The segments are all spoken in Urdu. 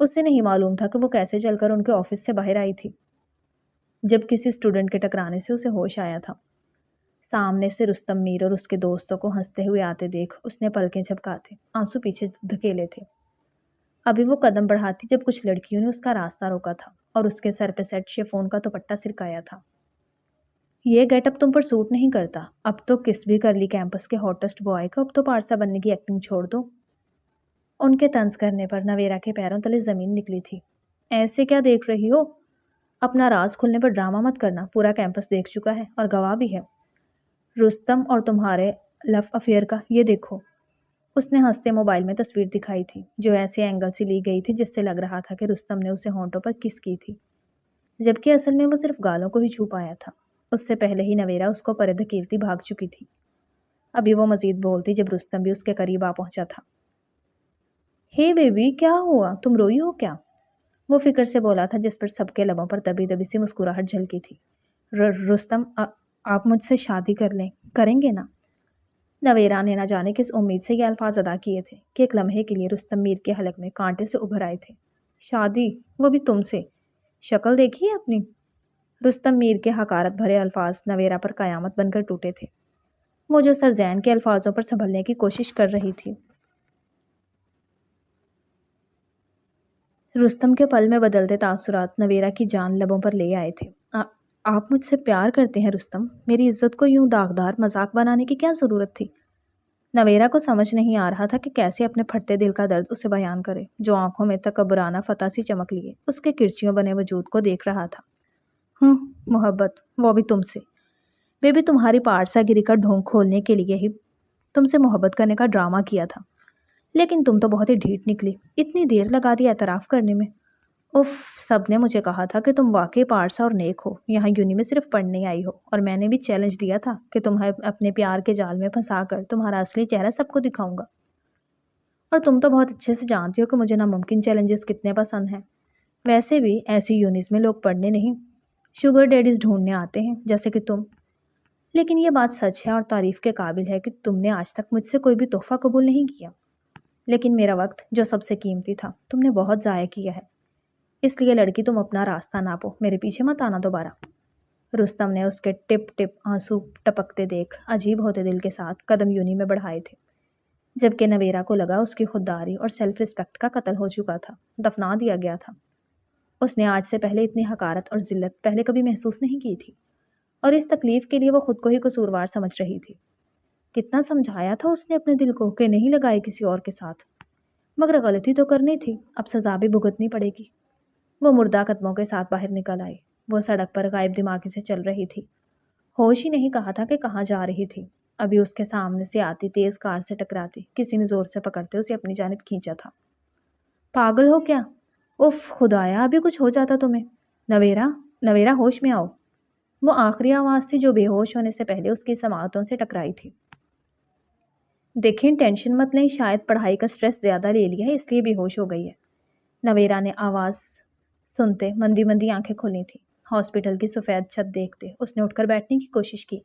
اسے نہیں معلوم تھا کہ وہ کیسے چل کر ان کے آفس سے باہر آئی تھی۔ جب کسی اسٹوڈنٹ کے ٹکرانے سے اسے ہوش آیا تھا، سامنے سے رستم میر اور اس کے دوستوں کو ہنستے ہوئے آتے دیکھ اس نے پلکیں جھپکاتے آنسو پیچھے دھکیلے تھے۔ ابھی وہ قدم بڑھاتی جب کچھ لڑکیوں نے اس کا راستہ روکا تھا اور اس کے سر پہ سیٹ شیفون کا دوپٹہ سرکایا تھا۔ یہ گیٹ اپ تم پر سوٹ نہیں کرتا، اب تو کس بھی کر لی کیمپس کے ہاٹسٹ بوائے کو، اب تو پارسا بننے کی ایکٹنگ چھوڑ دو۔ ان کے طنز کرنے پر نویرا کے پیروں تلے زمین نکلی تھی۔ ایسے کیا دیکھ رہی ہو؟ اپنا راز کھلنے پر ڈرامہ مت کرنا، پورا کیمپس دیکھ چکا ہے اور گواہ بھی ہے۔ رستم اور تمہارے لو افیئر کا یہ دیکھو۔ اس نے ہنستے موبائل میں تصویر دکھائی تھی جو ایسے اینگل سے لی گئی تھی جس سے لگ رہا تھا کہ رستم نے اسے ہونٹوں پر کس کی تھی، جبکہ اصل میں وہ صرف گالوں کو ہی چھو پایا تھا۔ اس سے پہلے ہی نویرا اس کو پرے دھکیلتی بھاگ چکی تھی۔ ابھی وہ مزید بولتی جب رستم بھی اس کے قریب آ پہنچا تھا۔ ہے بیبی، کیا ہوا؟ تم روئی ہو کیا؟ وہ فکر سے بولا تھا جس پر سب کے لبوں پر دبی دبی سی مسکراہٹ جھلکی تھی۔ رستم، آپ مجھ سے شادی کریں گے نا؟ نویرا نے نہ جانے کس امید سے یہ الفاظ ادا کیے تھے کہ ایک لمحے کے لیے رستم میر کے حلق میں کانٹے سے ابھر آئے تھے۔ شادی؟ وہ بھی تم سے؟ شکل دیکھی ہے اپنی؟ رستم میر کے حقارت بھرے الفاظ نویرا پر قیامت بن کر ٹوٹے تھے، وہ جو سرزین کے الفاظوں پر سنبھلنے کی کوشش کر رہی تھی۔ رستم کے پل میں بدلتے تاثرات نویرا کی جان لبوں پر لے آئے تھے۔ آپ مجھ سے پیار کرتے ہیں رستم؟ میری عزت کو یوں داغدار مذاق بنانے کی کیا ضرورت تھی؟ نویرا کو سمجھ نہیں آ رہا تھا کہ کیسے اپنے پھٹتے دل کا درد اسے بیان کرے، جو آنکھوں میں تکبرانہ فتح سی چمک لیے اس کے کرچیوں بنے وجود کو دیکھ رہا تھا۔ محبت، وہ بھی تم سے؟ بیبی، تمہاری پارسا گیری کا ڈھونگ کھولنے کے لیے ہی تم سے محبت کرنے کا ڈرامہ کیا تھا، لیکن تم تو بہت ہی ڈھیٹ نکلی، اتنی دیر لگا دی اعتراف کرنے میں۔ اف، سب نے مجھے کہا تھا کہ تم واقعی پارسا اور نیک ہو، یہاں یونی میں صرف پڑھنے آئی ہو، اور میں نے بھی چیلنج دیا تھا کہ تمہیں اپنے پیار کے جال میں پھنسا کر تمہارا اصلی چہرہ سب کو دکھاؤں گا، اور تم تو بہت اچھے سے جانتی ہو کہ مجھے ناممکن چیلنجز کتنے پسند ہیں۔ ویسے بھی ایسی یونیز میں لوگ پڑھنے نہیں، شوگر ڈیڈیز ڈھونڈنے آتے ہیں جیسے کہ تم۔ لیکن یہ بات سچ ہے اور تعریف کے قابل ہے کہ تم نے آج تک مجھ سے کوئی بھی تحفہ قبول نہیں کیا، لیکن میرا وقت جو سب سے قیمتی تھا تم نے بہت ضائع کیا ہے، اس لیے لڑکی تم اپنا راستہ ناپو، میرے پیچھے مت آنا دوبارہ۔ رستم نے اس کے ٹپ ٹپ آنسو ٹپکتے دیکھ عجیب ہوتے دل کے ساتھ قدم یونی میں بڑھائے تھے، جبکہ نویرا کو لگا اس کی خودداری اور سیلف رسپیکٹ کا قتل ہو چکا تھا، دفنا دیا گیا تھا۔ اس نے آج سے پہلے اتنی حقارت اور ذلت پہلے کبھی محسوس نہیں کی تھی، اور اس تکلیف کے لیے وہ خود کو ہی قصوروار سمجھ رہی تھی۔ کتنا سمجھایا تھا اس نے اپنے دل کو کہ نہیں لگائے کسی اور کے ساتھ، مگر غلطی تو کرنی تھی، اب سزا بھی بھگتنی پڑے گی۔ وہ مردہ قدموں کے ساتھ باہر نکل آئی۔ وہ سڑک پر غائب دماغی سے چل رہی تھی، ہوش ہی نہیں کہا تھا کہ کہاں جا رہی تھی۔ ابھی اس کے سامنے سے آتی تیز کار سے ٹکراتی کسی نے زور سے پکڑتے اسے اپنی جانب کھینچا تھا۔ پاگل ہو کیا؟ اف خدایا، ابھی کچھ ہو جاتا تمہیں۔ نویرا، نویرا، ہوش میں آؤ۔ وہ آخری آواز تھی جو بے ہوش ہونے سے پہلے اس کی سماعتوں سے ٹکرائی تھی۔ دیکھیں، ٹینشن مت لیں، شاید پڑھائی کا سٹریس زیادہ لے لیا ہے اس لیے بے ہوش ہو گئی ہے۔ نویرا نے آواز سنتے مندی مندی آنکھیں کھولی تھی۔ ہاسپٹل کی سفید چھت دیکھتے اس نے اٹھ کر بیٹھنے کی کوشش کی،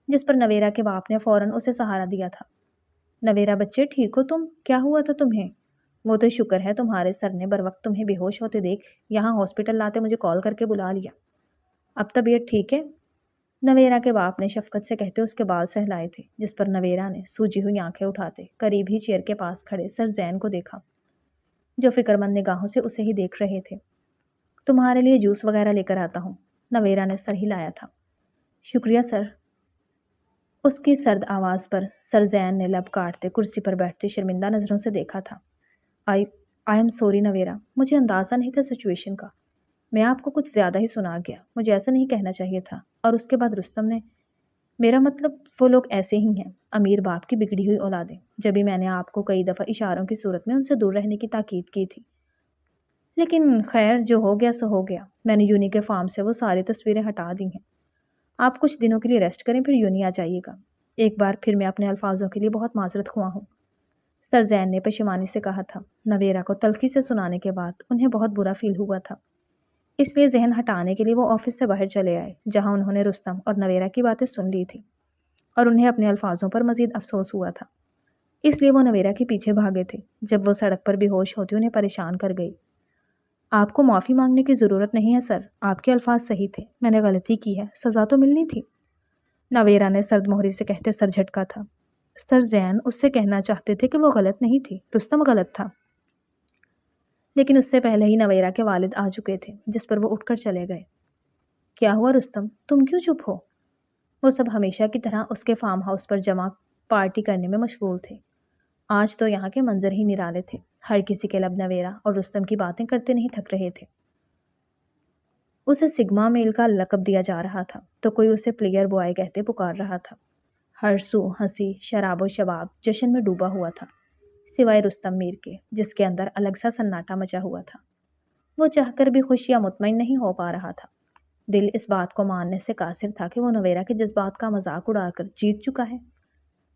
جس پر نویرا کے باپ نے فوراً اسے سہارا دیا تھا۔ نویرا بچے، ٹھیک ہو تم؟ کیا ہوا تھا تمہیں؟ وہ تو شکر ہے تمہارے سر نے بر وقت تمہیں بے ہوش ہوتے دیکھ یہاں ہاسپٹل لاتے مجھے کال کر کے بلا لیا۔ اب طبیعت ٹھیک ہے؟ نویرا کے باپ نے شفقت سے کہتے اس کے بال سہلائے تھے، جس پر نویرا نے سوجی ہوئی آنکھیں اٹھاتے قریب ہی چیئر کے پاس کھڑے سر زین کو دیکھا، جو فکرمند نگاہوں سے اسے ہی دیکھ رہے تھے۔ تمہارے لیے جوس وغیرہ لے کر آتا ہوں، نویرا نے سر ہلایا تھا۔ شکریہ سر۔ اس کی سرد آواز پر سر زین نے لب کاٹتے کرسی پر بیٹھتے شرمندہ نظروں سے دیکھا تھا۔ آئی ایم سوری نویرا، مجھے اندازہ نہیں تھا سچویشن کا، میں آپ کو کچھ زیادہ ہی سنا گیا، مجھے ایسا نہیں کہنا چاہیے تھا۔ اور اس کے بعد رستم نے، میرا مطلب وہ لوگ ایسے ہی ہیں، امیر باپ کی بگڑی ہوئی اولادیں، جبھی میں نے آپ کو کئی دفعہ اشاروں کی صورت میں ان سے دور رہنے کی تاکید کی تھی، لیکن خیر جو ہو گیا سو ہو گیا۔ میں نے یونی کے فارم سے وہ ساری تصویریں ہٹا دی ہیں۔ آپ کچھ دنوں کے لیے ریسٹ کریں، پھر یونی آ جائیے گا۔ ایک بار پھر میں اپنے الفاظوں کے لیے بہت معذرت خواہ ہوں، سر زین نے پشیمانی سے کہا تھا۔ نویرا کو تلخی سے سنانے کے بعد انہیں بہت برا فیل ہوا تھا، اس لیے ذہن ہٹانے کے لیے وہ آفس سے باہر چلے آئے، جہاں انہوں نے رستم اور نویرا کی باتیں سن لی تھی، اور انہیں اپنے الفاظوں پر مزید افسوس ہوا تھا، اس لیے وہ نویرا کے پیچھے بھاگے تھے۔ جب وہ سڑک پر بے ہوش ہوتی انہیں پریشان کر گئی، آپ کو معافی مانگنے کی ضرورت نہیں ہے سر، آپ کے الفاظ صحیح تھے، میں نے غلطی کی ہے، سزا تو ملنی تھی۔ نویرا نے سرد مہری سے کہتے سر جھٹکا تھا۔ سر زین اس سے کہنا چاہتے تھے کہ وہ غلط نہیں تھی، رستم غلط تھا، لیکن اس سے پہلے ہی نویرا کے والد آ چکے تھے، جس پر وہ اٹھ کر چلے گئے۔ کیا ہوا رستم، تم کیوں چپ ہو؟ وہ سب ہمیشہ کی طرح اس کے فارم ہاؤس پر جمع پارٹی کرنے میں مشغول تھے۔ آج تو یہاں کے منظر ہی نرالے تھے، ہر کسی کے لب نویرا اور رستم کی باتیں کرتے نہیں تھک رہے تھے۔ اسے سگما میل کا لقب دیا جا رہا تھا تو کوئی اسے پلیئر بوائے کہتے پکار رہا تھا۔ ہر سو ہنسی، شراب و شباب جشن میں ڈوبا ہوا تھا، سوائے رستم میر کے، جس کے اندر الگ سا سناٹا مچا ہوا تھا۔ وہ چاہ کر بھی خوش یا مطمئن نہیں ہو پا رہا تھا۔ دل اس بات کو ماننے سے قاصر تھا کہ وہ نویرا کے جذبات کا مذاق اڑا کر جیت چکا ہے،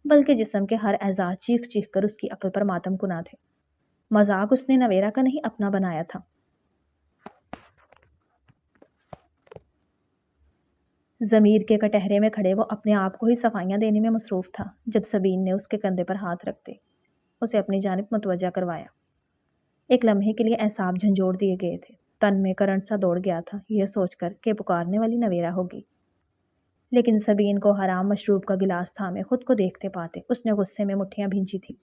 بلکہ جسم کے ہر اعضاء چیخ چیخ کر اس کی عقل پر ماتم کنا تھے۔ مذاق اس نے نویرا کا نہیں اپنا بنایا تھا۔ ضمیر کے کٹہرے میں کھڑے وہ اپنے آپ کو ہی صفائیاں دینے میں مصروف تھا جب سبین نے اس کے کندھے پر ہاتھ رکھتے اسے اپنی جانب متوجہ کروایا۔ ایک لمحے کے لیے اعصاب جھنجھوڑ دیے گئے تھے، تن میں کرنٹ سا دوڑ گیا تھا یہ سوچ کر کہ پکارنے والی نویرا ہوگی، لیکن سبین کو حرام مشروب کا گلاس تھامے خود کو دیکھتے پاتے اس نے غصے میں مٹھیاں بھینچی تھی۔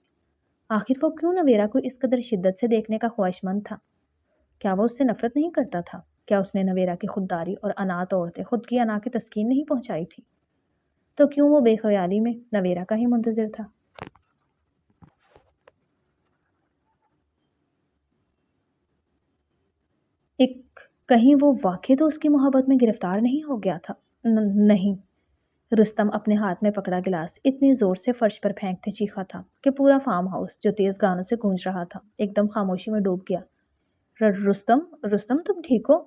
آخر وہ کیوں نویرا کو اس قدر شدت سے دیکھنے کا خواہش مند تھا؟ کیا وہ اس سے نفرت نہیں کرتا تھا؟ کیا اس نے نویرا کی خودداری اور انا توڑتے خود کی انا کی تسکین نہیں پہنچائی تھی؟ تو کیوں وہ بے خیالی میں نویرا کا ہی منتظر تھا؟ کہیں وہ واقعی تو اس کی محبت میں گرفتار نہیں ہو گیا تھا؟ نہیں۔ رستم اپنے ہاتھ میں پکڑا گلاس اتنی زور سے فرش پر پھینکتے چیخا تھا کہ پورا فارم ہاؤس جو تیز گانوں سے گونج رہا تھا ایک دم خاموشی میں ڈوب گیا۔ رستم، رستم تم ٹھیک ہو؟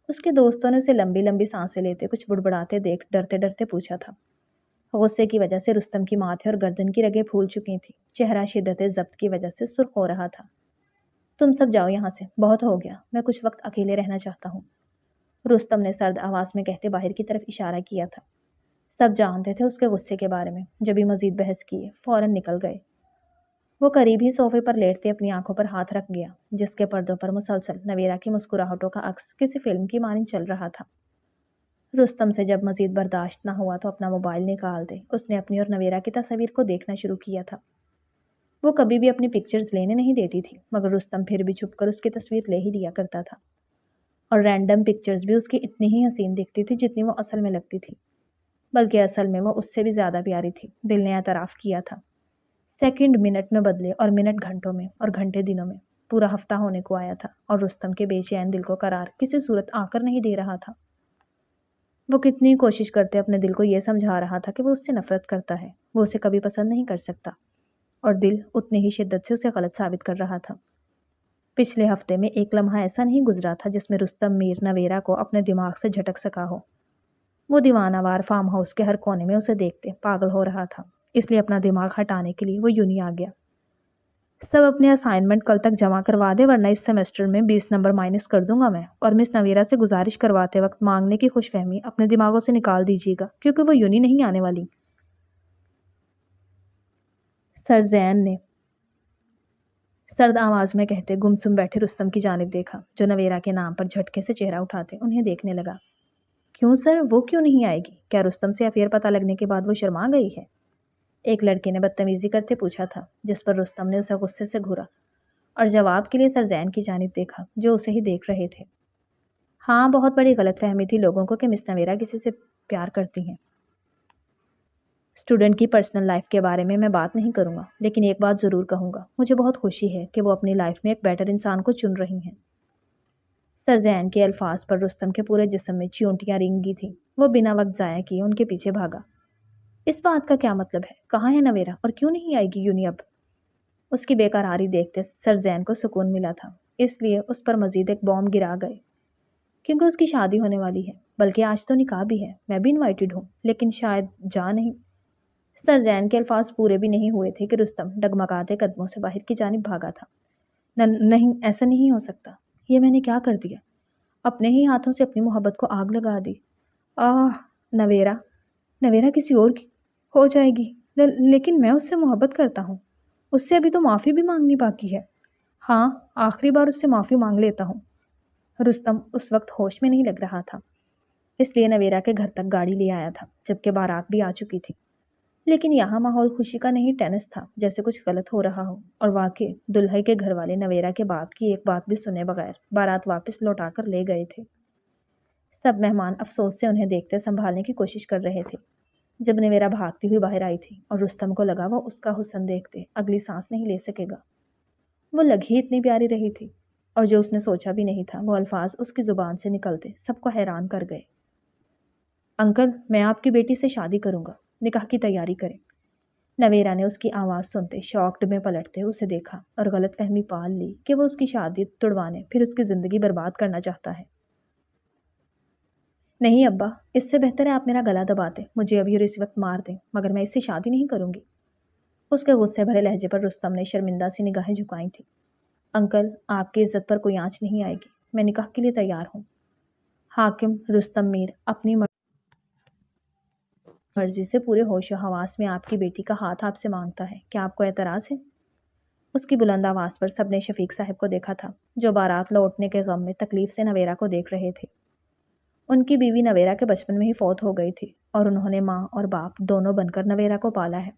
اس کے دوستوں نے اسے لمبی لمبی سانسیں لیتے کچھ بڑبڑاتے دیکھ ڈرتے ڈرتے پوچھا تھا۔ غصے کی وجہ سے رستم کی ماتھے اور گردن کی رگیں پھول چکی تھیں، چہرہ شدت ضبط کی وجہ سے سرخ ہو رہا تھا۔ تم سب جاؤ یہاں سے، بہت ہو گیا، میں کچھ وقت اکیلے رہنا چاہتا ہوں، رستم نے سرد آواز میں کہتے باہر کی طرف اشارہ کیا تھا۔ سب جانتے تھے اس کے غصے کے بارے میں، جب ہی مزید بحث کیے فوراً نکل گئے۔ وہ قریب ہی صوفے پر لیٹتے اپنی آنکھوں پر ہاتھ رکھ گیا، جس کے پردوں پر مسلسل نویرا کی مسکراہٹوں کا عکس کسی فلم کی مانند چل رہا تھا۔ رستم سے جب مزید برداشت نہ ہوا تو اپنا موبائل نکال دے اس نے اپنی اور نویرا کی تصاویر کو دیکھنا شروع کیا تھا۔ وہ کبھی بھی اپنی پکچرز لینے نہیں دیتی تھی، مگر رستم پھر بھی چھپ کر اس کی تصویر لے ہی لیا کرتا تھا، اور رینڈم پکچرز بھی اس کی اتنی ہی حسین دکھتی تھی جتنی وہ اصل میں لگتی تھی، بلکہ اصل میں وہ اس سے بھی زیادہ پیاری تھی۔ دل نے اعتراف کیا تھا۔ سیکنڈ منٹ میں بدلے اور منٹ گھنٹوں میں اور گھنٹے دنوں میں، پورا ہفتہ ہونے کو آیا تھا اور رستم کے بے چین دل کو قرار کسی صورت آ کر نہیں دے رہا تھا۔ وہ کتنی کوشش کرتے اپنے دل کو یہ سمجھا رہا تھا کہ وہ اس سے نفرت کرتا ہے، وہ اسے کبھی پسند نہیں کر سکتا، اور دل اتنی ہی شدت سے اسے غلط ثابت کر رہا تھا۔ پچھلے ہفتے میں ایک لمحہ ایسا نہیں گزرا تھا جس میں رستم میر نویرا کو اپنے دماغ سے جھٹک سکا ہو۔ وہ دیوانہ وار فارم ہاؤس کے ہر کونے میں اسے دیکھتے پاگل ہو رہا تھا، اس لیے اپنا دماغ ہٹانے کے لیے وہ یونی آ گیا۔ سب اپنے اسائنمنٹ کل تک جمع کروا دے ورنہ اس سیمسٹر میں 20 نمبر مائنس کر دوں گا میں، اور مس نویرا سے گزارش کرواتے وقت مانگنے کی خوش فہمی اپنے دماغوں سے نکال دیجیے گا کیونکہ وہ یونی نہیں آنے والی۔ سر زین نے سرد آواز میں کہتے گمسم بیٹھے رستم کی جانب دیکھا جو نویرا کے نام پر جھٹکے سے چہرہ اٹھاتے انہیں دیکھنے لگا۔ کیوں سر، وہ کیوں نہیں آئے گی؟ کیا رستم سے افیئر پتہ لگنے کے بعد وہ شرما گئی ہے؟ ایک لڑکے نے بدتمیزی کرتے پوچھا تھا، جس پر رستم نے اسے غصے سے گھورا اور جواب کے لیے سر زین کی جانب دیکھا جو اسے ہی دیکھ رہے تھے۔ ہاں، بہت بڑی غلط فہمی تھی لوگوں کو کہ مس نویرا کسی سے پیار کرتی ہیں۔ اسٹوڈنٹ کی پرسنل لائف کے بارے میں بات نہیں کروں گا، لیکن ایک بات ضرور کہوں گا، مجھے بہت خوشی ہے کہ وہ اپنی لائف میں ایک بیٹر انسان کو چن رہی ہیں۔ سر زین کے الفاظ پر رستم کے پورے جسم میں چیونٹیاں رینگی تھیں، وہ بنا وقت ضائع کیے ان کے پیچھے بھاگا۔ اس بات کا کیا مطلب ہے؟ کہاں ہے نویرا اور کیوں نہیں آئے گی یونی اب؟ اس کی بے قراری دیکھتے سر زین کو سکون ملا تھا، اس لیے اس پر مزید ایک بام گرا گئے، کیونکہ اس کی شادی ہونے والی ہے، بلکہ آج تو نکاح بھی ہے، میں بھی انوائٹڈ ہوں، لیکن شاید جا نہیں۔ سر زین کے الفاظ پورے بھی نہیں ہوئے تھے کہ رستم ڈگمگاتے قدموں سے باہر کی جانب بھاگا تھا۔ نہیں، ایسا نہیں ہو سکتا، یہ میں نے کیا کر دیا؟ اپنے ہی ہاتھوں سے اپنی محبت کو آگ لگا دی۔ نویرا نویرا کسی اور کی ہو جائے گی، لیکن میں اس سے محبت کرتا ہوں، اس سے ابھی تو معافی بھی مانگنی باقی ہے۔ ہاں، آخری بار اس سے معافی مانگ لیتا ہوں، رستم اس وقت ہوش میں نہیں لگ رہا تھا، اس لیے نویرا کے گھر تک گاڑی لے آیا تھا جبکہ بارات بھی آ چکی تھی۔ لیکن یہاں ماحول خوشی کا نہیں ٹینس تھا، جیسے کچھ غلط ہو رہا ہو، اور واقعی دلہے کے گھر والے نویرا کے باپ کی ایک بات بھی سنے بغیر بارات واپس لوٹا کر لے گئے تھے۔ سب مہمان افسوس سے انہیں دیکھتے سنبھالنے کی کوشش کر رہے تھے۔ جب نویرا بھاگتی ہوئی باہر آئی تھی اور رستم کو لگا وہ اس کا حسن دیکھتے اگلی سانس نہیں لے سکے گا، وہ لگی اتنی پیاری رہی تھی، اور جو اس نے سوچا بھی نہیں تھا وہ الفاظ اس کی زبان سے نکلتے سب کو حیران کر گئے۔ انکل، میں آپ کی بیٹی سے شادی کروں گا، نکاح کی تیاری کریں۔ نویرا نے اس کی آواز سنتے شاکڈ میں پلٹتے اسے دیکھا اور غلط فہمی پال لی کہ وہ اس کی شادی تڑوانے پھر اس کی زندگی برباد کرنا چاہتا ہے۔ نہیں ابا، اس سے بہتر ہے آپ میرا گلا دباتے مجھے ابھی اور اس وقت مار دیں، مگر میں اس سے شادی نہیں کروں گی۔ اس کے غصے بھرے لہجے پر رستم نے شرمندہ سی نگاہیں جھکائی تھی۔ انکل، آپ کی عزت پر کوئی آنچ نہیں آئے گی، میں نکاح کے لیے تیار ہوں۔ حاکم رستم میر اپنی مرضی سے پورے ہوش و حواس میں آپ کی بیٹی کا ہاتھ آپ سے مانگتا ہے، کیا آپ کو اعتراض ہے؟ اس کی بلند آواز پر سب نے شفیق صاحب کو دیکھا تھا، جو بارات لوٹنے کے غم میں تکلیف سے نویرا کو دیکھ رہے تھے۔ ان کی بیوی نویرا کے بچپن میں ہی فوت ہو گئی تھی، اور انہوں نے ماں اور باپ دونوں بن کر نویرا کو پالا ہے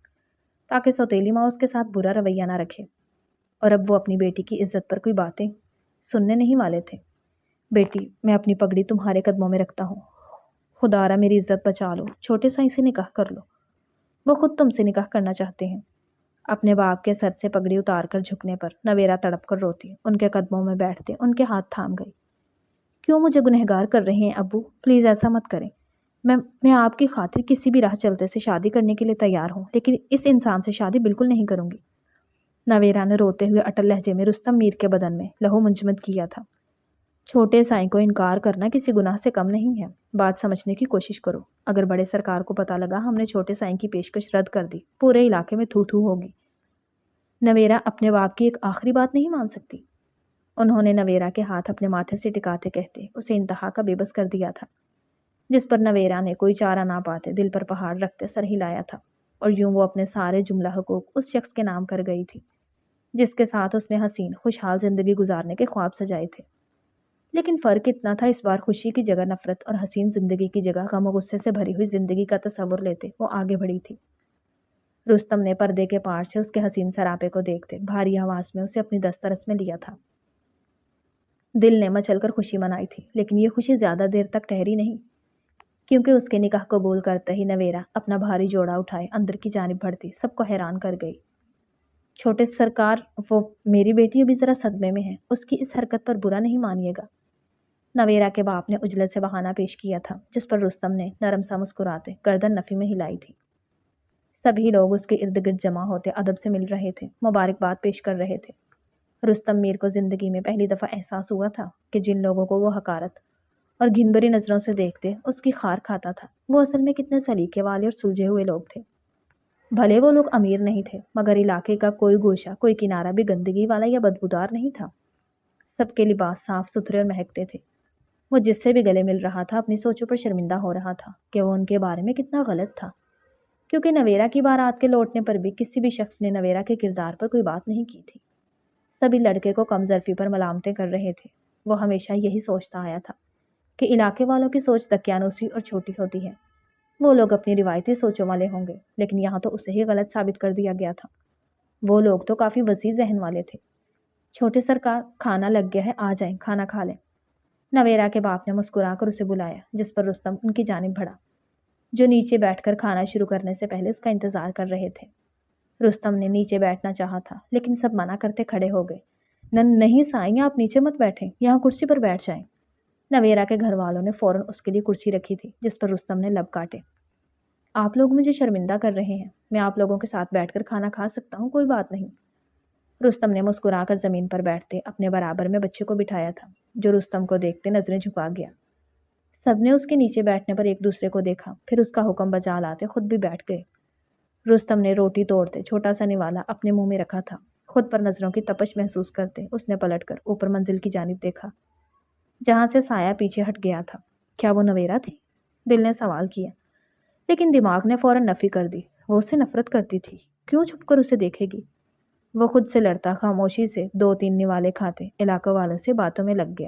تاکہ سوتیلی ماں اس کے ساتھ برا رویہ نہ رکھے، اور اب وہ اپنی بیٹی کی عزت پر کوئی باتیں سننے نہیں والے تھے۔ بیٹی، میں اپنی پگڑی تمہارے قدموں میں رکھتا ہوں، خدا را میری عزت بچا لو، چھوٹے سائی سے نکاح کر لو۔ وہ خود تم سے نکاح کرنا چاہتے ہیں۔ اپنے باپ کے سر سے پگڑی اتار کر جھکنے پر نویرا تڑپ کر روتی ان کے قدموں میں بیٹھتے ان کے ہاتھ تھام گئی۔ کیوں مجھے گنہگار کر رہے ہیں ابو؟ پلیز ایسا مت کریں، میں آپ کی خاطر کسی بھی راہ چلتے سے شادی کرنے کے لیے تیار ہوں، لیکن اس انسان سے شادی بالکل نہیں کروں گی۔ نویرا نے روتے ہوئے اٹل لہجے میں رستم میر کے بدن میں لہو منجمد کیا تھا۔ چھوٹے سائیں کو انکار کرنا کسی گناہ سے کم نہیں ہے، بات سمجھنے کی کوشش کرو۔ اگر بڑے سرکار کو پتہ لگا ہم نے چھوٹے سائیں کی پیشکش رد کر دی، پورے علاقے میں تھو تھو ہوگی۔ نویرا اپنے باپ کی ایک آخری بات نہیں مان سکتی؟ انہوں نے نویرا کے ہاتھ اپنے ماتھے سے ٹکاتے کہتے اسے انتہا کا بے بس کر دیا تھا، جس پر نویرا نے کوئی چارہ نہ پاتے دل پر پہاڑ رکھتے سر ہلایا تھا، اور یوں وہ اپنے سارے جملہ حقوق اس شخص کے نام کر گئی تھی جس کے ساتھ اس نے حسین خوشحال زندگی گزارنے کے خواب سجائے تھے۔ لیکن فرق اتنا تھا، اس بار خوشی کی جگہ نفرت اور حسین زندگی کی جگہ غم و غصے سے بھری ہوئی زندگی کا تصور لیتے وہ آگے بڑھی تھی۔ رستم نے پردے کے پار سے اس کے حسین سراپے کو دیکھتے بھاری آواز میں اسے اپنی دسترس میں لیا تھا۔ دل نے مچل کر خوشی منائی تھی، لیکن یہ خوشی زیادہ دیر تک ٹھہری نہیں، کیونکہ اس کے نکاح قبول کرتے ہی نویرا اپنا بھاری جوڑا اٹھائے اندر کی جانب بڑھتی سب کو حیران کر گئی۔ چھوٹے سرکار، وہ میری بیٹی ابھی ذرا صدمے میں ہے، اس کی اس حرکت پر برا نہیں مانیے گا۔ نویرا کے باپ نے اجلت سے بہانہ پیش کیا تھا، جس پر رستم نے نرم سا مسکراتے گردن نفی میں ہلائی تھی۔ سبھی لوگ اس کے ارد گرد جمع ہوتے ادب سے مل رہے تھے، مبارکباد پیش کر رہے تھے۔ رستم میر کو زندگی میں پہلی دفعہ احساس ہوا تھا کہ جن لوگوں کو وہ حقارت اور گھن بھری نظروں سے دیکھتے اس کی خار کھاتا تھا، وہ اصل میں کتنے سلیقے والے اور سلجھے ہوئے لوگ تھے۔ بھلے وہ لوگ امیر نہیں تھے، مگر علاقے کا کوئی گوشہ کوئی کنارہ بھی گندگی والا یا بدبودار نہیں تھا۔ سب کے لباس صاف ستھرے اور مہکتے تھے۔ وہ جس سے بھی گلے مل رہا تھا اپنی سوچوں پر شرمندہ ہو رہا تھا کہ وہ ان کے بارے میں کتنا غلط تھا، کیونکہ نویرا کی بارات کے لوٹنے پر بھی کسی بھی شخص نے نویرا کے کردار پر کوئی بات نہیں کی تھی۔ سبھی لڑکے کو کم ظرفی پر ملامتیں کر رہے تھے۔ وہ ہمیشہ یہی سوچتا آیا تھا کہ علاقے والوں کی سوچ دقیانوسی اور چھوٹی ہوتی ہے، وہ لوگ اپنی روایتی سوچوں والے ہوں گے، لیکن یہاں تو اسے ہی غلط ثابت کر دیا گیا تھا۔ وہ لوگ تو کافی وسیع ذہن والے تھے۔ چھوٹے سرکار، کھانا لگ گیا ہے، آ جائیں، کھانا کھا لیں۔ نویرا کے باپ نے مسکرا کر اسے بلایا، جس پر رستم ان کی جانب بڑھا، جو نیچے بیٹھ کر کھانا شروع کرنے سے پہلے اس کا انتظار کر رہے تھے۔ رستم نے نیچے بیٹھنا چاہا تھا، لیکن سب منع کرتے کھڑے ہو گئے۔ نہیں سائیں، آپ نیچے مت بیٹھیں، یہاں کرسی پر بیٹھ جائیں۔ نویرا کے گھر والوں نے فوراً اس کے لیے کرسی رکھی تھی، جس پر رستم نے لب کاٹے۔ آپ لوگ مجھے شرمندہ کر رہے ہیں، میں آپ لوگوں کے ساتھ بیٹھ کر کھانا کھا سکتا ہوں، کوئی بات نہیں۔ رستم نے مسکرا کر زمین پر بیٹھتے اپنے برابر میں بچے کو بٹھایا تھا، جو رستم کو دیکھتے نظریں جھکا گیا۔ سب نے اس کے نیچے بیٹھنے پر ایک دوسرے کو دیکھا، پھر اس کا حکم بجا لاتے خود بھی بیٹھ گئے۔ رستم نے روٹی توڑتے چھوٹا سا نوالا اپنے منہ میں رکھا تھا، خود پر نظروں کی تپش محسوس کرتے اس نے پلٹ کر اوپر منزل کی جانب دیکھا، جہاں سے سایہ پیچھے ہٹ گیا تھا۔ کیا وہ نویرا تھی؟ دل نے سوال کیا، لیکن دماغ نے فوراً نفی کر دی۔ وہ اسے نفرت کرتی تھی، کیوں چھپ کر اسے دیکھے گی؟ وہ خود سے لڑتا خاموشی سے 2-3 نوالے کھاتے علاقوں والوں سے باتوں میں لگ گیا۔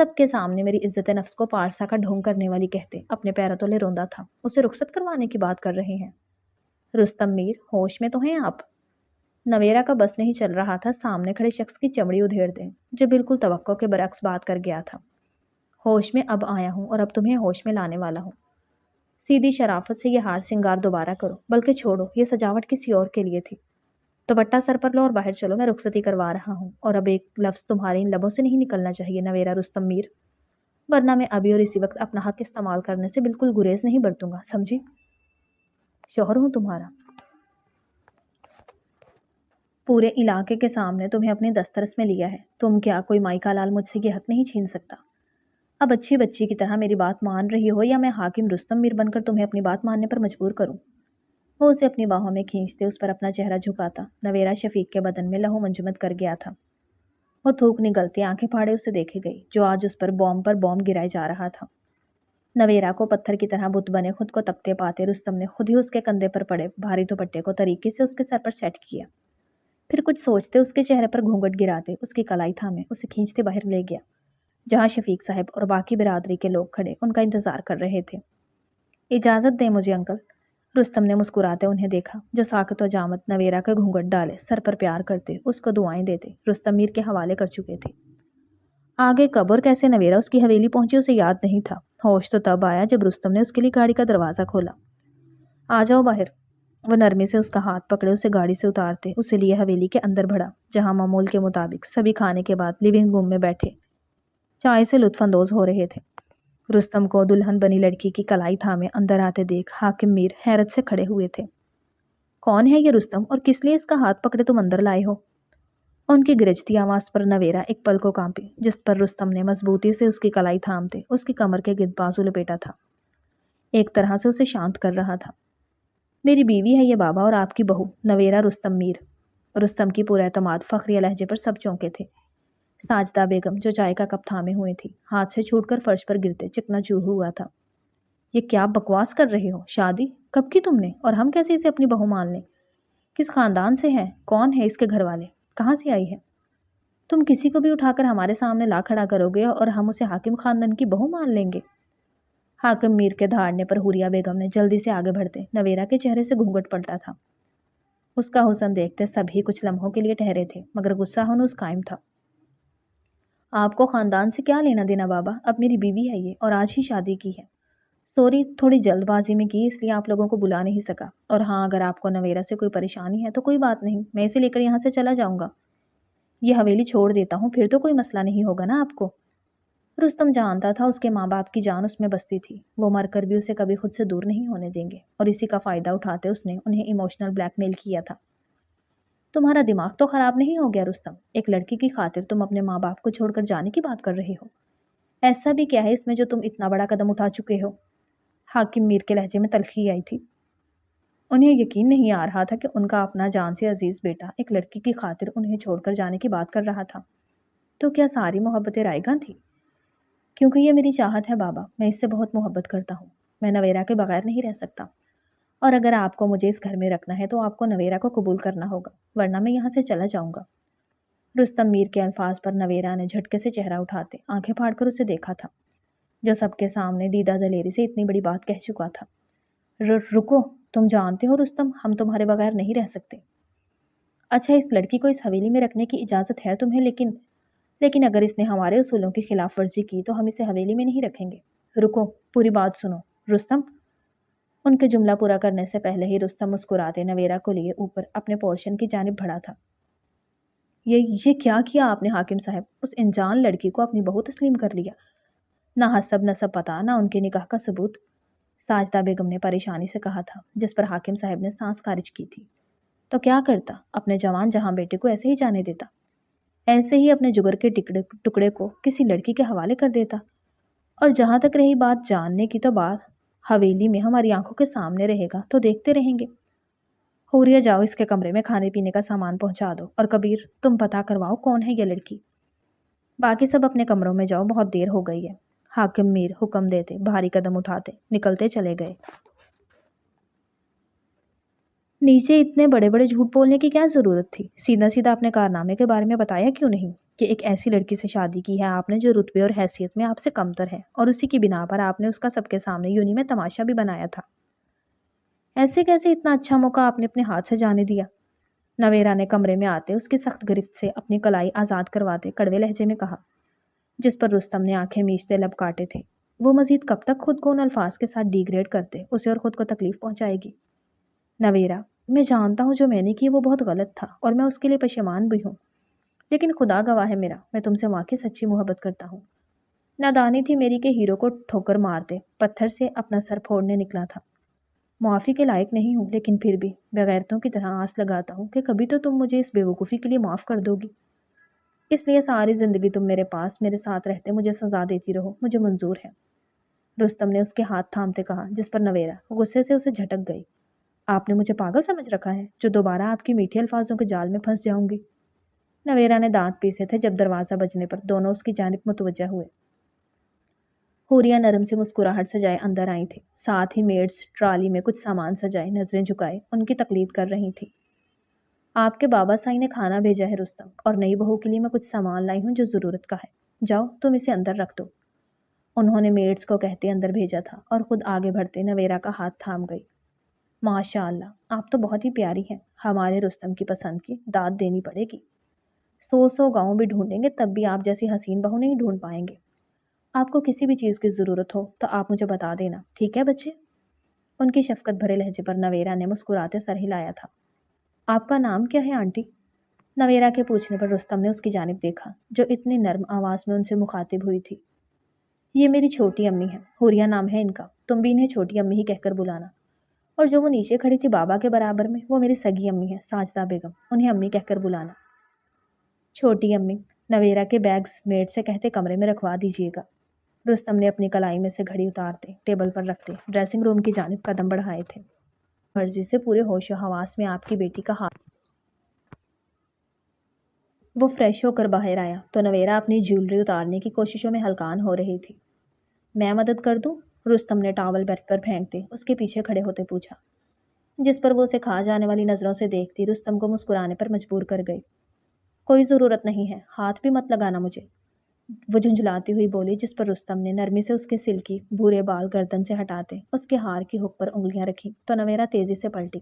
سب کے سامنے میری عزت نفس کو پارسا کا ڈھونگ کرنے والی کہتے اپنے پیروں تلے روندا تھا۔ اسے رخصت کروانے کی بات کر رہے ہیں؟ رستم میر، ہوش میں تو ہیں آپ؟ نویرا کا بس نہیں چل رہا تھا سامنے کھڑے شخص کی چمڑی ادھیڑ دیں، جو بالکل توقع کے برعکس بات کر گیا تھا۔ ہوش میں اب آیا ہوں اور اب تمہیں ہوش میں لانے والا ہوں۔ سیدھی شرافت سے یہ ہار سنگار دوبارہ کرو، بلکہ چھوڑو، یہ سجاوٹ کسی اور کے لیے تھی۔ دوپٹہ سر پر لو اور باہر چلو، میں رخصتی کروا رہا ہوں، اور اب ایک لفظ تمہارے ان لبوں سے نہیں نکلنا چاہیے نویرا رستم میر، ورنہ میں ابھی اور اسی وقت اپنا حق استعمال کرنے سے بالکل گریز نہیں برتوں گا، سمجھی؟ شوہر ہوں تمہارا۔ پورے علاقے کے سامنے تمہیں اپنے دسترس میں لیا ہے، تم کیا کوئی مائی کا لال مجھ سے یہ حق نہیں چھین سکتا؟ اب اچھی بچی کی طرح میری بات مان رہی ہو یا میں حاکم رستم میر بن کر تمہیں اپنی بات ماننے پر مجبور کروں؟ وہ اسے اپنی باہوں میں کھینچتے اس پر اپنا چہرہ جھکاتا۔ نویرا شفیق کے بدن میں لہو منجمد کر گیا تھا۔ وہ تھوک نگلتی آنکھیں پھاڑے اسے دیکھے گئی، جو آج اس پر بوم گرائے جا رہا تھا۔ نویرا کو پتھر کی طرح بت بنے خود کو تکتے پاتے رستم نے خود ہی اس کے کندھے پر پڑے بھاری دوپٹے کو طریقے سے اس کے سر پر سیٹ کیا، پھر کچھ سوچتے اس کے چہرے پر گھونگھٹ گراتے اس کی کلائی تھامے اسے کھینچتے باہر لے گیا، جہاں شفیق صاحب اور باقی برادری کے لوگ کھڑے ان کا انتظار کر رہے تھے۔ اجازت دیں مجھے انکل، رستم نے مسکراتے انہیں دیکھا، جو ساکت و جامت نویرا کے گھونگھٹ ڈالے سر پر پیار کرتے اس کو دعائیں دیتے رستم میر کے حوالے کر چکے تھے۔ آگے کب اور کیسے نویرا اس کی حویلی پہنچی اسے یاد نہیں تھا۔ ہوش تو تب آیا جب رستم نے اس کے لیے گاڑی کا دروازہ کھولا۔ آ جاؤ باہر، وہ نرمی سے اس کا ہاتھ پکڑے اسے گاڑی سے اتارتے اسے لیے حویلی کے اندر بڑھا، جہاں معمول کے مطابق سبھی کھانے کے بعد لیونگ روم میں بیٹھے چائے سے لطف اندوز ہو رہے تھے۔ رستم کو دلہن بنی لڑکی کی کلائی تھامے اندر آتے دیکھ حاکم میر حیرت سے کھڑے ہوئے تھے۔ کون ہے یہ رستم، اور کس لیے اس کا ہاتھ پکڑے تم اندر لائے ہو؟ ان کی گرجتی آواز پر نویرا ایک پل کو کانپی، جس پر رستم نے مضبوطی سے اس کی کلائی تھامتے اس کی کمر کے گرد بازو لپیٹا تھا، ایک طرح سے اسے شانت کر رہا تھا۔ میری بیوی ہے یہ بابا، اور آپ کی بہو نویرا رستم میر۔ رستم کی پورا اعتماد فخریہ لہجے پر سب چونکے تھے۔ ساجدہ بیگم جو چائے کا کپ تھامے ہوئے تھی، ہاتھ سے چھوٹ کر فرش پر گرتے چکنا چور ہوا تھا۔ یہ کیا بکواس کر رہے ہو؟ شادی کب کی تم نے، اور ہم کیسے اسے اپنی بہو مان لیں؟ کس خاندان سے ہے؟ کون ہے اس کے گھر والے؟ کہاں سے آئی ہے؟ تم کسی کو بھی اٹھا کر ہمارے سامنے لا کھڑا کرو گے اور ہم اسے حاکم خاندان کی بہو مان لیں گے؟ حاکم میر کے دھاڑنے پر حوریہ بیگم نے جلدی سے آگے بڑھتے نویرا کے چہرے سے گھونگھٹ پلٹا تھا۔ اس کا حسن دیکھتے سبھی کچھ لمحوں کے لیے ٹھہرے تھے، مگر غصہ ہنوز قائم تھا۔ آپ کو خاندان سے کیا لینا دینا بابا، اب میری بیوی ہے یہ، اور آج ہی شادی کی ہے۔ سوری، تھوڑی جلد بازی میں کی اس لیے آپ لوگوں کو بلا نہیں سکا، اور ہاں اگر آپ کو نویرا سے کوئی پریشانی ہے تو کوئی بات نہیں، میں اسے لے کر یہاں سے چلا جاؤں گا، یہ حویلی چھوڑ دیتا ہوں، پھر تو کوئی مسئلہ نہیں ہوگا نا آپ کو؟ رستم جانتا تھا اس کے ماں باپ کی جان اس میں بستی تھی، وہ مر کر بھی اسے کبھی خود سے دور نہیں ہونے دیں گے، اور اسی کا فائدہ اٹھاتے اس نے انہیں ایموشنل بلیک میل کیا تھا۔ تمہارا دماغ تو خراب نہیں ہو گیا رستم؟ ایک لڑکی کی خاطر تم اپنے ماں باپ کو چھوڑ کر جانے کی بات کر رہے ہو؟ ایسا بھی کیا ہے اس میں جو تم اتنا بڑا قدم اٹھا چکے ہو؟ حاکم میر کے لہجے میں تلخی آئی تھی۔ انہیں یقین نہیں آ رہا تھا کہ ان کا اپنا جان سے عزیز بیٹا ایک لڑکی کی خاطر انہیں چھوڑ کر جانے کی بات کر رہا تھا۔ تو کیا ساری محبتیں رائیگاں تھی؟ کیونکہ یہ میری چاہت ہے بابا، میں اس سے بہت محبت کرتا ہوں، میں نویرا کے بغیر نہیں رہ سکتا، اور اگر آپ کو مجھے اس گھر میں رکھنا ہے تو آپ کو نویرا کو قبول کرنا ہوگا، ورنہ میں یہاں سے چلا جاؤں گا۔ رستم میر کے الفاظ پر نویرا نے جھٹکے سے چہرہ اٹھاتے آنکھیں پھاڑ کر اسے دیکھا تھا، جو سب کے سامنے دیدہ دلیری سے اتنی بڑی بات کہہ چکا تھا۔ رکو، تم جانتے ہو رستم، ہم تمہارے بغیر نہیں رہ سکتے۔ اچھا، اس لڑکی کو اس حویلی میں رکھنے کی اجازت ہے تمہیں، لیکن اگر اس نے ہمارے اصولوں کی خلاف ورزی کی تو ہم اسے حویلی میں نہیں رکھیں گے۔ رکو، پوری بات سنو رستم۔ ان کے جملہ پورا کرنے سے پہلے ہی رستم مسکراتے نویرا کو لیے اوپر اپنے پورشن کی جانب بڑھا تھا۔ یہ کیا کیا آپ نے حاکم صاحب؟ اس انجان لڑکی کو اپنی بہو تسلیم کر لیا، نہ حسب نسب پتہ، نہ ان کے نکاح کا ثبوت، ساجدہ بیگم نے پریشانی سے کہا تھا، جس پر حاکم صاحب نے سانس خارج کی تھی۔ تو کیا کرتا؟ اپنے جوان جہاں بیٹے کو ایسے ہی جانے دیتا؟ ایسے ہی اپنے جگر کے ٹکڑے کو کسی لڑکی کے حوالے کر دیتا؟ اور جہاں تک رہی بات جاننے کی، تو بات حویلی میں ہماری آنکھوں کے سامنے رہے گا تو دیکھتے رہیں گے۔ حوریہ جاؤ اس کے کمرے میں کھانے پینے کا سامان پہنچا دو، اور کبیر تم پتہ کرواؤ کون ہے یہ لڑکی۔ باقی سب اپنے کمروں میں جاؤ، بہت دیر ہو گئی ہے۔ حاکم میر حکم دیتے بھاری قدم اٹھاتے نکلتے چلے گئے۔ نیچے اتنے بڑے بڑے جھوٹ بولنے کی کیا ضرورت تھی؟ سیدھا سیدھا اپنے کارنامے کے بارے میں بتایا کیوں نہیں؟ کہ ایک ایسی لڑکی سے شادی کی ہے آپ نے جو رتبے اور حیثیت میں آپ سے کمتر ہے، اور اسی کی بنا پر آپ نے اس کا سب کے سامنے یونی میں تماشا بھی بنایا تھا۔ ایسے کیسے اتنا اچھا موقع آپ نے اپنے ہاتھ سے جانے دیا؟ نویرا نے کمرے میں آتے اس کی سخت گرفت سے اپنی کلائی آزاد کرواتے کڑوے لہجے میں کہا، جس پر رستم نے آنکھیں میچتے لب کاٹے تھے۔ وہ مزید کب تک خود کو ان الفاظ کے ساتھ ڈیگریڈ کرتے اسے اور خود کو تکلیف پہنچائے گی؟ نویرا، میں جانتا ہوں جو میں نے کی وہ بہت غلط تھا اور میں اس کے لیے پشیمان بھی ہوں، لیکن خدا گواہ ہے میرا، میں تم سے واقعی سچی محبت کرتا ہوں۔ نادانی تھی میری کہ ہیرو کو ٹھوکر مارتے پتھر سے اپنا سر پھوڑنے نکلا تھا۔ معافی کے لائق نہیں ہوں، لیکن پھر بھی بغیرتوں کی طرح آس لگاتا ہوں کہ کبھی تو تم مجھے اس بے وقوفی کے لیے معاف کر دو گی۔ اس لیے ساری زندگی تم میرے پاس میرے ساتھ رہتے مجھے سزا دیتی رہو، مجھے منظور ہے۔ رستم نے اس کے ہاتھ تھامتے کہا، جس پر نویرا غصے سے اسے جھٹک گئی۔ آپ نے مجھے پاگل سمجھ رکھا ہے جو دوبارہ آپ کی میٹھے الفاظوں کے جال میں پھنس جاؤں گی؟ نویرا نے دانت پیسے تھے جب دروازہ بجنے پر دونوں اس کی جانب متوجہ ہوئے۔ حوریاں نرم سے مسکراہٹ سجائے اندر آئی تھی، ساتھ ہی میڈس ٹرالی میں کچھ سامان سجائے نظریں جھکائے ان کی تقلید کر رہی تھی۔ آپ کے بابا سائی نے کھانا بھیجا ہے رستم، اور نئی بہو کے لیے میں کچھ سامان لائی ہوں جو ضرورت کا ہے، جاؤ تم اسے اندر رکھ دو۔ انہوں نے میڈس کو کہتے اندر بھیجا تھا اور خود آگے بڑھتے نویرا کا ہاتھ تھام گئی۔ ماشاء اللہ، آپ تو بہت ہی پیاری ہیں، ہمارے رستم کی پسند کی داد دینی پڑے گی۔ 100 گاؤں بھی ڈھونڈیں گے تب بھی آپ جیسی حسین بہو نہیں ڈھونڈ پائیں گے۔ آپ کو کسی بھی چیز کی ضرورت ہو تو آپ مجھے بتا دینا، ٹھیک ہے بچے؟ ان کی شفقت بھرے لہجے پر نویرا نے مسکراتے سر ہلایا تھا۔ آپ کا نام کیا ہے آنٹی؟ نویرا کے پوچھنے پر رستم نے اس کی جانب دیکھا جو اتنی نرم آواز میں ان سے مخاطب ہوئی تھی۔ یہ میری چھوٹی امی ہے، حوریہ نام ہے ان کا، تم بھی انہیں چھوٹی امی ہی کہہ کر بلانا۔ اور جو وہ نیچے کھڑی تھی بابا کے برابر میں، وہ میری سگی امی ہے ساجدہ بیگم، انہیں امی کہہ کر بلانا۔ چھوٹی امی، نویرا کے بیگز میڈ سے کہتے کمرے میں رکھوا دیجیے گا۔ رستم نے اپنی کلائی میں سے گھڑی اتارتے ٹیبل پر رکھتے ڈریسنگ روم کی جانب قدم بڑھائے تھے۔ مرضی سے پورے ہوش و حواس میں آپ کی بیٹی کا ہاتھ۔ وہ فریش ہو کر باہر آیا تو نویرا اپنی جیولری اتارنے کی کوششوں میں ہلکان ہو رہی تھی۔ میں مدد کر دوں؟ رستم نے ٹاول بیڈ پر پھینکتے اس کے پیچھے کھڑے ہوتے پوچھا، جس پر وہ اسے کھا جانے والی نظروں سے دیکھتی رستم کو مسکرانے پر مجبور کر گئی۔ کوئی ضرورت نہیں ہے، ہاتھ بھی مت لگانا مجھے، وہ جھنجھلاتی ہوئی بولی، جس پر رستم نے نرمی سے اس کے سلکی بھورے بال گردن سے ہٹاتے اس کے ہار کی ہک پر انگلیاں رکھی تو نویرا تیزی سے پلٹی۔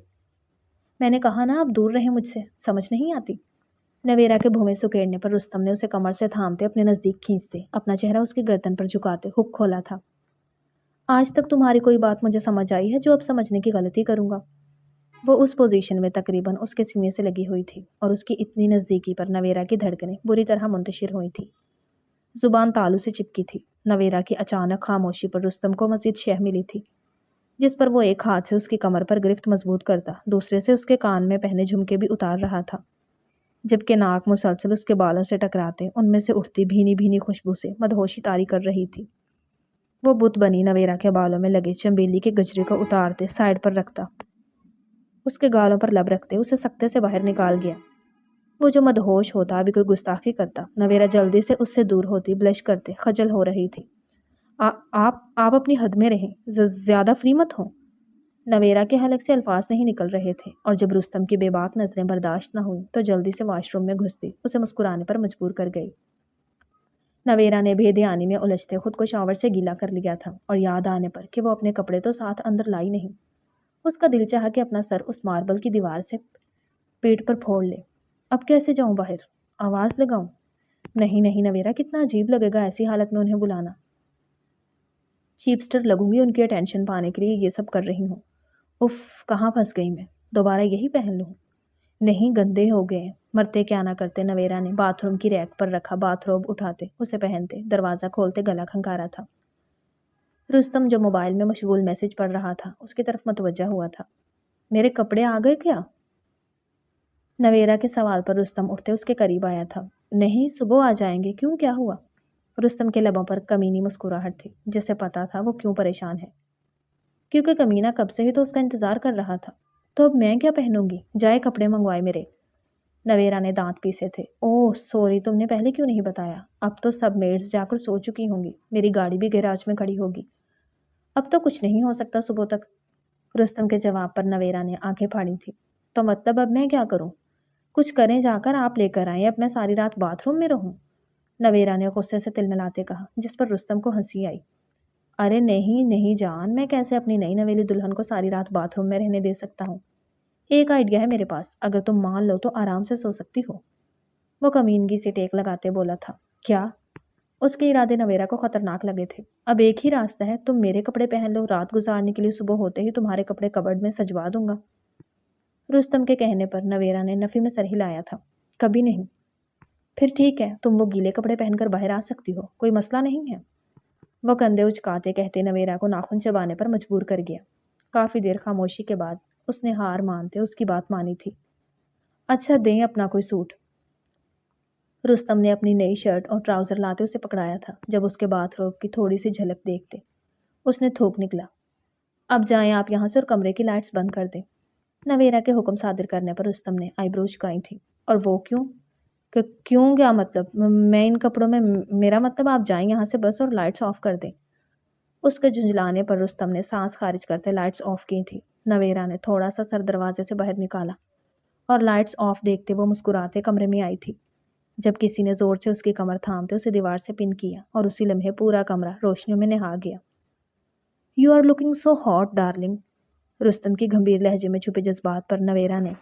میں نے کہا نا آپ دور رہیں مجھ سے، سمجھ نہیں آتی؟ نویرا کے بھویں سکیڑنے پر رستم نے اسے کمر سے تھامتے اپنے نزدیک کھینچتے اپنا چہرہ اس کی گردن پر جھکاتے ہک کھولا تھا۔ آج تک تمہاری کوئی بات مجھے سمجھ آئی ہے جو اب سمجھنے کی غلطی کروں گا؟ وہ اس پوزیشن میں تقریباً اس کے سینے سے لگی ہوئی تھی اور اس کی اتنی نزدیکی پر نویرا کی دھڑکنیں بری طرح منتشر ہوئی تھی، زبان تالو سے چپکی تھی۔ نویرا کی اچانک خاموشی پر رستم کو مزید شہ ملی تھی، جس پر وہ ایک ہاتھ سے اس کی کمر پر گرفت مضبوط کرتا دوسرے سے اس کے کان میں پہنے جھمکے بھی اتار رہا تھا، جبکہ ناک مسلسل اس کے بالوں سے ٹکراتے ان میں سے اٹھتی بھینی بھینی خوشبو سے مدہوشی طاری کر رہی تھی۔ وہ بت بنی نویرا کے بالوں میں لگے چنبیلی کے گجرے کو اتارتے سائڈ پر رکھتا، اس کے گالوں پر لب رکھتے اسے سکتے سے باہر نکال گیا۔ وہ جو مدہوش ہوتا ابھی کوئی گستاخی کرتا، نویرا جلدی سے اس سے دور ہوتی بلش کرتے خجل ہو رہی تھی۔ آپ اپنی حد میں رہیں، زیادہ فری مت ہوں۔ نویرا کے حلق سے الفاظ نہیں نکل رہے تھے اور جب رستم کی بے باک نظریں برداشت نہ ہوئی تو جلدی سے واش روم میں گھستی اسے مسکرانے پر مجبور کر گئی۔ نویرا نے بے دھیانی میں الجھتے خود کو شاور سے گیلا کر لیا تھا اور یاد آنے پر کہ وہ اپنے کپڑے تو ساتھ اندر لائی نہیں، اس کا دل چاہا کہ اپنا سر اس ماربل کی دیوار سے پیٹ پر پھوڑ لے۔ اب کیسے جاؤں باہر؟ آواز لگاؤں؟ نہیں نہیں نویرا، کتنا عجیب لگے گا ایسی حالت میں انہیں بلانا۔ چیپسٹر لگوں گی ان کی اٹینشن پانے کے لیے یہ سب کر رہی ہوں۔ اف، کہاں پھنس گئی میں، دوبارہ یہی پہن لوں؟ نہیں، گندے ہو گئے، مرتے کیا نہ کرتے۔ نویرا نے باتھ روم کی ریک پر رکھا باتھ روب اٹھاتے اسے پہنتے دروازہ کھولتے گلا کھنکارا تھا۔ رستم جو موبائل میں مشغول میسج پڑھ رہا تھا اس کی طرف متوجہ ہوا تھا۔ میرے کپڑے آ گئے کیا؟ نویرا کے سوال پر رستم اٹھتے اس کے قریب آیا تھا۔ نہیں، صبح آ جائیں گے، کیوں کیا ہوا؟ رستم کے لبوں پر کمینی مسکراہٹ تھی، جسے پتا تھا وہ کیوں پریشان ہے، کیونکہ کمینہ کب سے ہی تو اس کا انتظار کر رہا تھا۔ تو اب میں کیا پہنوں گی؟ جائے کپڑے منگوائے میرے۔ نویرا نے دانت پیسے تھے۔ اوہ سوری، تم نے پہلے کیوں نہیں بتایا؟ اب تو سب میڈز جا کر سو چکی ہوں گی، میری گاڑی بھی گیراج میں کھڑی ہوگی، اب تو کچھ نہیں ہو سکتا صبح تک۔ رستم کے جواب پر نویرا نے آنکھیں پھاڑی تھی۔ تو مطلب اب میں کیا کروں؟ کچھ کریں جا کر، آپ لے کر آئیں، اب میں ساری رات باتھ روم میں رہوں؟ نویرا نے غصے سے تلملاتے کہا، جس پر رستم کو ہنسی آئی۔ ارے نہیں نہیں جان، میں کیسے اپنی نئی نویلی دلہن کو ساری رات باتھ روم میں رہنے دے سکتا ہوں؟ ایک آئیڈیا ہے میرے پاس، اگر تم مان لو تو آرام سے سو سکتی ہو۔ وہ کمینگی سے ٹیک لگاتے بولا تھا۔ کیا؟ اس کے ارادے نویرا کو خطرناک لگے تھے۔ اب ایک ہی راستہ ہے، تم میرے کپڑے پہن لو، رات گزارنے کے لیے صبح ہوتے ہی تمہارے کپڑے کبرڈ میں سجوا دوں گا۔ رستم کے کہنے پر نویرا نے نفی میں سر ہلایا تھا۔ کبھی نہیں۔ پھر ٹھیک ہے، تم وہ گیلے کپڑے پہن کر باہر آ سکتی ہو، کوئی مسئلہ نہیں ہے۔ وہ کندھے اچکاتے کہتے نویرا کو ناخن چبانے پر مجبور کر گیا۔ کافی دیر خاموشی کے بعد اس نے ہار مانتے اس کی بات مانی تھی۔ اچھا دیں اپنا کوئی سوٹ۔ رستم نے اپنی نئی شرٹ اور ٹراؤزر لاتے اسے پکڑایا تھا۔ جب اس کے باتھ روب کی تھوڑی سی جھلک دیکھتے اس نے تھوک نکلا، اب جائیں آپ یہاں سے اور کمرے کی لائٹس بند کر دیں۔ نویرا کے حکم صادر کرنے پر رستم نے آئی برو چکائی تھی۔ اور وہ کیوں؟ کہ کیوں کیا مطلب؟ میں ان کپڑوں میں، میرا مطلب آپ جائیں یہاں سے بس اور لائٹس آف کر دیں۔ اس کے جھنجھلانے پر رستم نے سانس خارج کرتے لائٹس آف کی تھی۔ نویرا نے تھوڑا سا سر دروازے سے باہر نکالا اور لائٹس آف دیکھتے وہ مسکراتے کمرے میں آئی تھی۔ جب کسی نے زور سے اس کی کمر تھامتے اسے دیوار سے پن کیا اور اسی لمحے پورا کمرہ روشنیوں میں نہا گیا۔ You are looking so hot darling. Rustam کی گھمبیر لہجے میں چھپے جذبات پر نویرا نے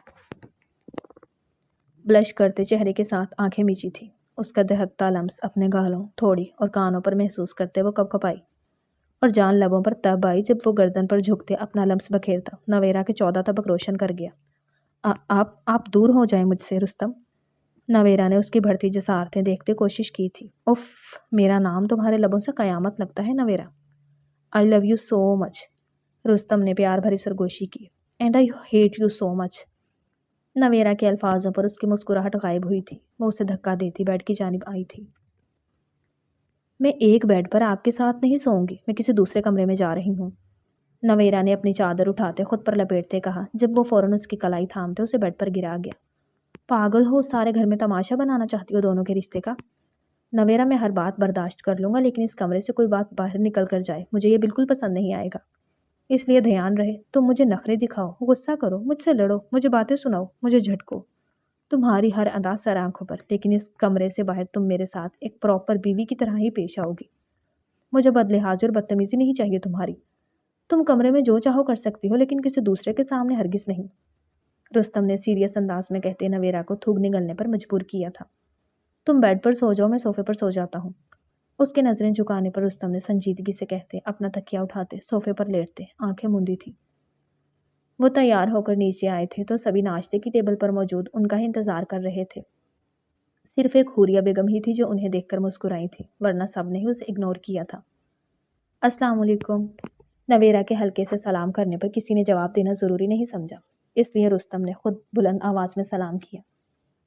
بلش کرتے چہرے کے ساتھ آنکھیں میچی تھی۔ اس کا دہکتا لمس اپنے گالوں، تھوڑی اور کانوں پر محسوس کرتے وہ کپ کپائی اور جان لبوں پر تب آئی جب وہ گردن پر جھکتے اپنا لمس بکھیرتا نویرا کے 14 طبق روشن کر گیا۔ آپ دور ہو جائیں مجھ سے رستم۔ نویرا نے اس کی بڑھتی جسارتیں دیکھتے کوشش کی تھی۔ اف، میرا نام تمہارے لبوں سے قیامت لگتا ہے نویرا۔ آئی لو یو سو مچ۔ رستم نے پیار بھری سرگوشی کی۔ And I hate you so much. Naveera کے الفاظوں پر اس کی مسکراہٹ غائب ہوئی تھی۔ وہ اسے دھکا دیتی بیڈ کی جانب آئی تھی۔ میں ایک بیڈ پر آپ کے ساتھ نہیں سوؤں گی، میں کسی دوسرے کمرے میں جا رہی ہوں۔ نویرا نے اپنی چادر اٹھاتے خود پر لپیٹتے کہا، جب وہ فوراً اس کی کلائی تھامتے اسے بیڈ پر گرا گیا۔ پاگل ہو، سارے گھر میں تماشا بنانا چاہتی ہو دونوں کے رشتے کا؟ نویرا میں ہر بات برداشت کر لوں گا، لیکن اس کمرے سے کوئی بات باہر نکل کر جائے مجھے یہ بالکل پسند نہیں آئے گا۔ اس لیے دھیان رہے، تم مجھے نخرے دکھاؤ، غصہ کرو، مجھ سے لڑو، مجھے باتیں سناؤ، مجھے جھٹکو، تمہاری ہر ادا سر آنکھوں پر، لیکن اس کمرے سے باہر تم میرے ساتھ ایک پراپر بیوی کی طرح ہی پیش آؤ گی۔ مجھے بدلہاظ اور بدتمیزی نہیں چاہیے تمہاری۔ تم کمرے میں جو چاہو کر سکتی ہو، لیکن کسی دوسرے کے سامنے ہرگز نہیں۔ رستم نے سیریس انداز میں کہتے نویرا کو تھوک نگلنے پر مجبور کیا تھا۔ تم بیڈ پر سو جاؤ، میں صوفے پر سو جاتا ہوں۔ اس کے نظریں جھکانے پر رستم نے سنجیدگی سے کہتے اپنا تکیا اٹھاتے صوفے پر لیٹتے آنکھیں موندی تھی۔ وہ تیار ہو کر نیچے آئے تھے تو سبھی ناشتے کی ٹیبل پر موجود ان کا ہی انتظار کر رہے تھے۔ صرف ایک حوریہ بیگم ہی تھی جو انہیں دیکھ کر مسکرائی تھی، ورنہ سب نے ہی اسے اگنور کیا تھا۔ السلام علیکم۔ نویرا کے ہلکے سے سلام کرنے پر کسی نے جواب دینا ضروری نہیں سمجھا، اس لیے رستم نے خود بلند آواز میں سلام کیا،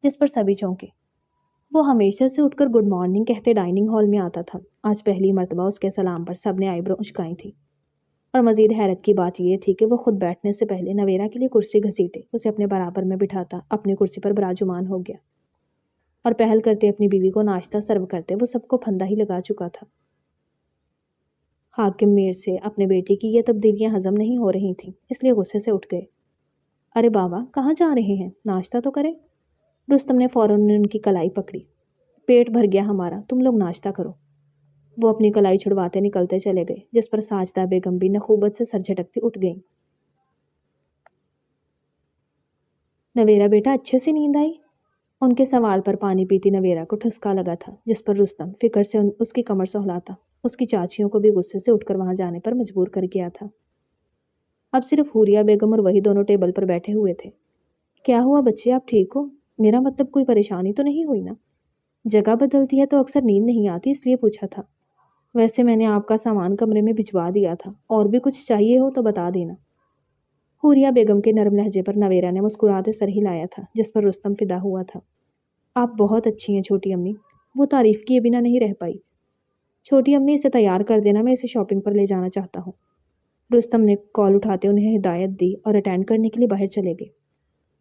جس پر سبھی چونکے۔ وہ ہمیشہ سے اٹھ کر گڈ مارننگ کہتے ڈائننگ ہال میں آتا تھا، آج پہلی مرتبہ اس کے سلام پر سب نے آئی برو اچکائی تھی۔ اور مزید حیرت کی بات یہ تھی کہ وہ خود بیٹھنے سے پہلے نویرا کے لیے کرسی گھسیٹے اسے اپنے برابر میں بٹھاتا اپنی کرسی پر براجمان ہو گیا، اور پہل کرتے اپنی بیوی کو ناشتہ سرو کرتے وہ سب کو پھندا ہی لگا چکا تھا۔ حاکم میر سے اپنے بیٹے کی یہ تبدیلیاں ہضم نہیں ہو رہی تھیں، اس لیے غصے سے اٹھ گئے۔ ارے بابا کہاں جا رہے ہیں، ناشتہ تو کریں۔ رستم نے فوراً ان کی کلائی پکڑی۔ پیٹ بھر گیا ہمارا، تم لوگ ناشتہ کرو۔ وہ اپنی کلائی چھڑواتے نکلتے چلے گئے، جس پر ساجدہ بیگم بھی نخوبت سے سر جھٹکتی اٹھ گئیں۔ نویرا بیٹا اچھے سے نیند آئی؟ ان کے سوال پر پانی پیتی نویرا کو ٹھسکا لگا تھا، جس پر رستم فکر سے اس کی کمر سہلاتا اس کی چاچیوں کو بھی غصے سے اٹھ کر وہاں جانے پر مجبور کر گیا تھا۔ اب صرف حوریہ بیگم اور وہی دونوں ٹیبل پر بیٹھے ہوئے تھے۔ کیا ہوا بچے، آپ ٹھیک ہو؟ میرا مطلب کوئی پریشانی تو نہیں ہوئی نا؟ جگہ بدلتی ہے تو اکثر نیند نہیں آتی، اس لیے پوچھا تھا۔ ویسے میں نے آپ کا سامان کمرے میں بھجوا دیا تھا، اور بھی کچھ چاہیے ہو تو بتا دینا۔ حوریہ بیگم کے نرم لہجے پر نویرا نے مسکراتے سر ہلایا تھا، جس پر رستم فدا ہوا تھا۔ آپ بہت اچھی ہیں چھوٹی امی۔ وہ تعریف کیے بنا نہیں رہ پائی۔ چھوٹی امی اسے تیار کر دینا، میں اسے شاپنگ پر لے جانا چاہتا ہوں۔ رستم نے کال اٹھاتے انہیں ہدایت دی اور اٹینڈ کرنے کے لیے باہر چلے گئے۔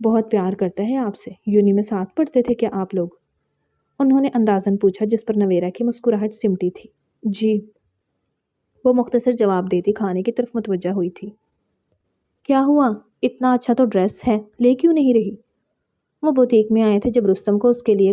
بہت پیار کرتا ہے آپ سے، یونی میں ساتھ پڑھتے تھے کیا آپ لوگ؟ انہوں نے اندازن پوچھا، جس پر نویرا کی مسکراہٹ سمٹی تھی۔ جی، وہ مختصر جواب دیتی کھانے کی طرف متوجہ ہوئی تھی۔ کیا ہوا؟ اتنا اچھا تو ڈریس ہے، لے کیوں نہیں رہی؟ وہ بوتیک میں آئے تھے جب رستم کو اس کے لیے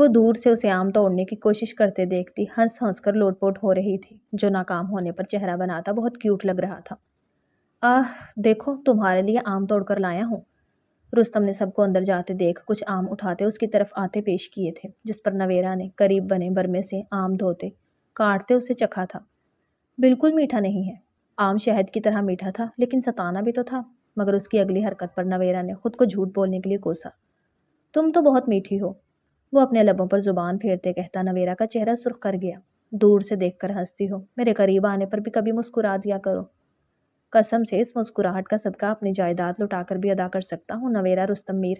وہ دور سے اسے آم توڑنے کی کوشش کرتے دیکھتی ہنس ہنس کر لوٹ پوٹ ہو رہی تھی، جو ناکام ہونے پر چہرہ بناتا بہت کیوٹ لگ رہا تھا۔ آہ دیکھو تمہارے لیے آم توڑ کر لایا ہوں۔ رستم نے سب کو اندر جاتے دیکھ کچھ آم اٹھاتے اس کی طرف آتے پیش کیے تھے، جس پر نویرا نے قریب بنے برمے سے آم دھوتے کاٹتے اسے چکھا تھا۔ بالکل میٹھا نہیں ہے۔ آم شہد کی طرح میٹھا تھا، لیکن ستانا بھی تو تھا۔ مگر اس کی اگلی حرکت پر نویرا نے خود کو جھوٹ بولنے کے لیے کوسا۔ تم تو بہت میٹھی ہو، وہ اپنے لبوں پر زبان پھیرتے کہتا۔ نویرا کا چہرہ سرخ کر گیا۔ دور سے دیکھ کر ہنستی ہو، میرے قریب آنے پر بھی کبھی مسکرا دیا کرو۔ قسم سے اس مسکراہٹ کا صدقہ اپنی جائیداد لٹا کر بھی ادا کر سکتا ہوں نویرا رستم میر،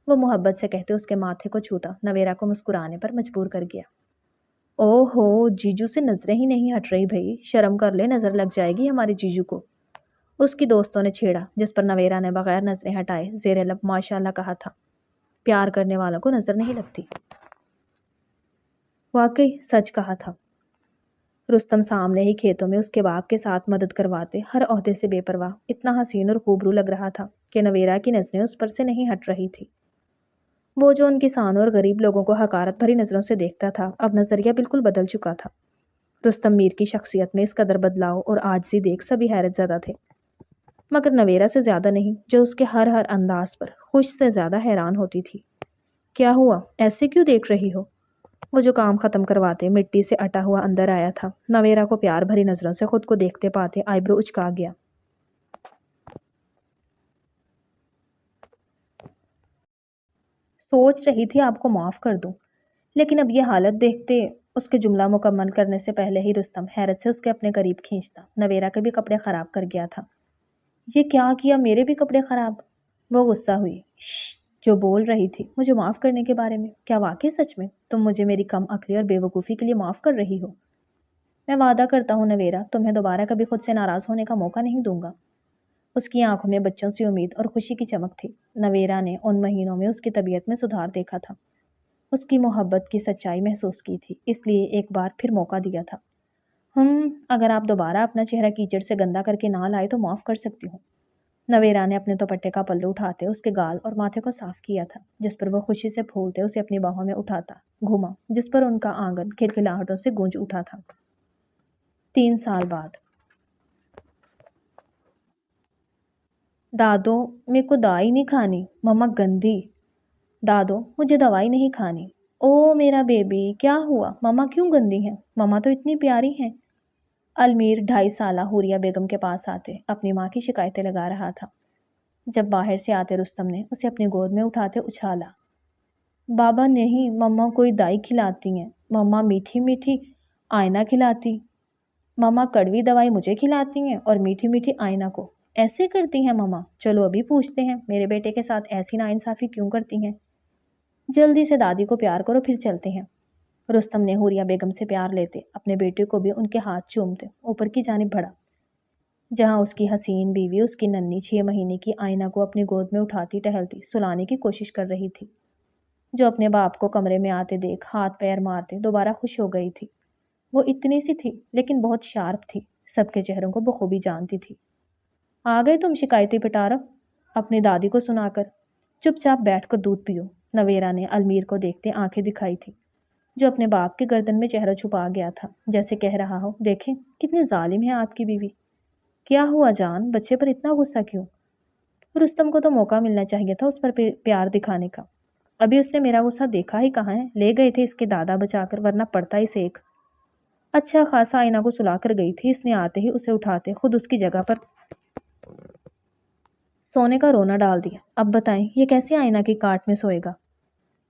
وہ محبت سے کہتے اس کے ماتھے کو چھوتا نویرا کو مسکرانے پر مجبور کر گیا۔ او ہو، جیجو سے نظریں ہی نہیں ہٹ رہی بھائی، شرم کر لے، نظر لگ جائے گی ہمارے جیجو کو، اس کی دوستوں نے چھیڑا، جس پر نویرا نے بغیر نظریں ہٹائے زیر لب ماشاء اللہ کہا تھا۔ پیار کرنے والوں کو نظر نہیں لگتی۔ واقعی سچ کہا تھا۔ رستم سامنے ہی کھیتوں میں اس کے باپ کے ساتھ مدد کرواتے ہر عہدے سے بے پرواہ اتنا حسین اور خوبرو لگ رہا تھا کہ نویرا کی نظریں اس پر سے نہیں ہٹ رہی تھی۔ وہ جو ان کسانوں اور غریب لوگوں کو حقارت بھری نظروں سے دیکھتا تھا، اب نظریہ بالکل بدل چکا تھا۔ رستم میر کی شخصیت میں اس قدر بدلاؤ اور عاجزی دیکھ سبھی حیرت زدہ تھے، مگر نویرا سے زیادہ نہیں، جو اس کے ہر انداز پر خوش سے زیادہ حیران ہوتی تھی۔ کیا ہوا؟ ایسے کیوں دیکھ رہی ہو؟ وہ جو کام ختم کرواتے مٹی سے اٹا ہوا اندر آیا تھا، نویرا کو پیار بھری نظروں سے خود کو دیکھتے پاتے آئیبرو اچکا گیا۔ سوچ رہی تھی آپ کو معاف کر دوں، لیکن اب یہ حالت دیکھتے اس کے جملہ مکمل کرنے سے پہلے ہی رستم حیرت سے اس کے اپنے قریب کھینچتا۔ نویرا کے بھی کپڑے خراب کر گیا تھا۔ یہ کیا کیا؟ میرے بھی کپڑے خراب؟ وہ غصہ ہوئی۔ شش، جو بول رہی تھی مجھے معاف کرنے کے بارے میں، کیا واقعی سچ میں تم مجھے میری کم عقلی اور بے وقوفی کے لیے معاف کر رہی ہو؟ میں وعدہ کرتا ہوں نویرا، تمہیں دوبارہ کبھی خود سے ناراض ہونے کا موقع نہیں دوں گا۔ اس کی آنکھوں میں بچوں سی امید اور خوشی کی چمک تھی۔ نویرا نے ان مہینوں میں اس کی طبیعت میں سدھار دیکھا تھا، اس کی محبت کی سچائی محسوس کی تھی، اس لیے ایک بار پھر موقع دیا تھا۔ اگر آپ دوبارہ اپنا چہرہ کیچڑ سے گندا کر کے نہ لائے تو معاف کر سکتی ہوں۔ نویرا نے اپنے دوپٹے کا پلو اٹھاتے اس کے گال اور ماتھے کو صاف کیا تھا، جس پر وہ خوشی سے پھولتے اسے اپنی باہوں میں اٹھاتا گھوما، جس پر ان کا آنگن کھلکھلاہٹوں سے گونج اٹھا تھا۔ 3 سال بعد۔ دادو، میرے کو دوائی نہیں کھانی، مما گندی۔ دادو، مجھے دوائی نہیں کھانی۔ او میرا بیبی، کیا ہوا؟ مما کیوں گندی ہیں؟ مما تو اتنی پیاری ہیں۔ المیر 2.5 سالہ حوریہ بیگم کے پاس آتے اپنی ماں کی شکایتیں لگا رہا تھا، جب باہر سے آتے رستم نے اسے اپنی گود میں اٹھاتے اچھالا۔ بابا نہیں، مما کوئی دوائی کھلاتی ہیں، مما میٹھی میٹھی آئینہ کھلاتی، مما کڑوی دوائی مجھے کھلاتی ہیں اور میٹھی میٹھی آئینہ کو، ایسے کرتی ہیں مما؟ چلو ابھی پوچھتے ہیں میرے بیٹے کے ساتھ ایسی ناانصافی کیوں کرتی ہیں۔ جلدی سے دادی کو پیار کرو پھر چلتے ہیں۔ رستم نے حوریہ بیگم سے پیار لیتے اپنے بیٹے کو بھی ان کے ہاتھ چومتے اوپر کی جانب بڑھا، جہاں اس کی حسین بیوی اس کی ننھی 6 مہینے کی آئینہ کو اپنی گود میں اٹھاتی ٹہلتی سلانے کی کوشش کر رہی تھی، جو اپنے باپ کو کمرے میں آتے دیکھ ہاتھ پیر مارتے دوبارہ خوش ہو گئی تھی۔ وہ اتنی سی تھی لیکن بہت شارپ تھی، سب کے چہروں کو بخوبی جانتی تھی۔ آ گئے تم شکایتیں پٹا رہو اپنی دادی کو سنا کر، چپ چاپ بیٹھ کر دودھ پیو۔ نویرا نے المیر کو دیکھتے آنکھیں دکھائی تھی، جو اپنے باپ کی گردن میں چہرہ چھپا گیا تھا، جیسے کہہ رہا ہو دیکھیں کتنی ظالم ہے آپ کی بیوی۔ کیا ہوا جان، بچے پر اتنا غصہ کیوں؟ رستم کو تو موقع ملنا چاہیے تھا اس پر پیار دکھانے کا، ابھی اس نے میرا غصہ دیکھا ہی کہاں ہے، لے گئے تھے اس کے دادا بچا کر، ورنہ پڑتا اسے ایک اچھا خاصا آئینہ کو سلا کر گئی تھی، اس نے آتے ہی اسے اٹھاتے خود اس کی جگہ پر سونے کا رونا ڈال دیا۔ اب بتائیں یہ کیسے آئینہ کی کاٹ میں سوئے گا؟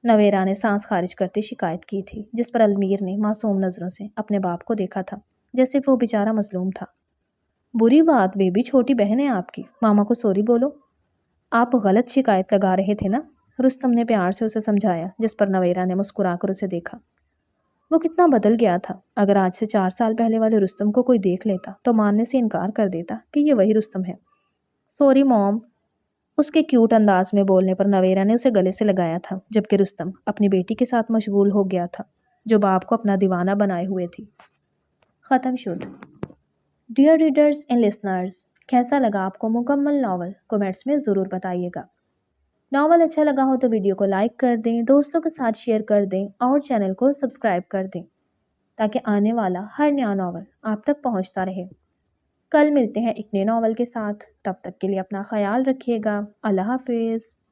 نویرا نے سانس خارج کرتے شکایت کی تھی، جس پر المیر نے معصوم نظروں سے اپنے باپ کو دیکھا تھا، جیسے وہ بیچارہ مظلوم تھا۔ بری بات، بیبی چھوٹی بہن ہے آپ کی، ماما کو سوری بولو، آپ غلط شکایت لگا رہے تھے نا، رستم نے پیار سے اسے سمجھایا، جس پر نویرا نے مسکرا کر اسے دیکھا۔ وہ کتنا بدل گیا تھا، اگر آج سے 4 سال پہلے والے رستم کو کوئی دیکھ لیتا تو ماننے سے انکار کر دیتا کہ یہ وہی رستم ہے۔ سوری موم، اس کے کیوٹ انداز میں بولنے پر نویرا نے اسے گلے سے لگایا تھا، جبکہ رستم اپنی بیٹی کے ساتھ مشغول ہو گیا تھا، جو باپ کو اپنا دیوانہ بنائے ہوئے تھی۔ ختم شد۔ ڈیئر ریڈرز اینڈ لسنرز، کیسا لگا آپ کو مکمل ناول؟ کمنٹس میں ضرور بتائیے گا۔ ناول اچھا لگا ہو تو ویڈیو کو لائک کر دیں، دوستوں کے ساتھ شیئر کر دیں اور چینل کو سبسکرائب کر دیں تاکہ آنے والا ہر نیا ناول آپ تک پہنچتا رہے۔ کل ملتے ہیں ایک نئے ناول کے ساتھ، تب تک کے لیے اپنا خیال رکھیے گا۔ اللہ حافظ۔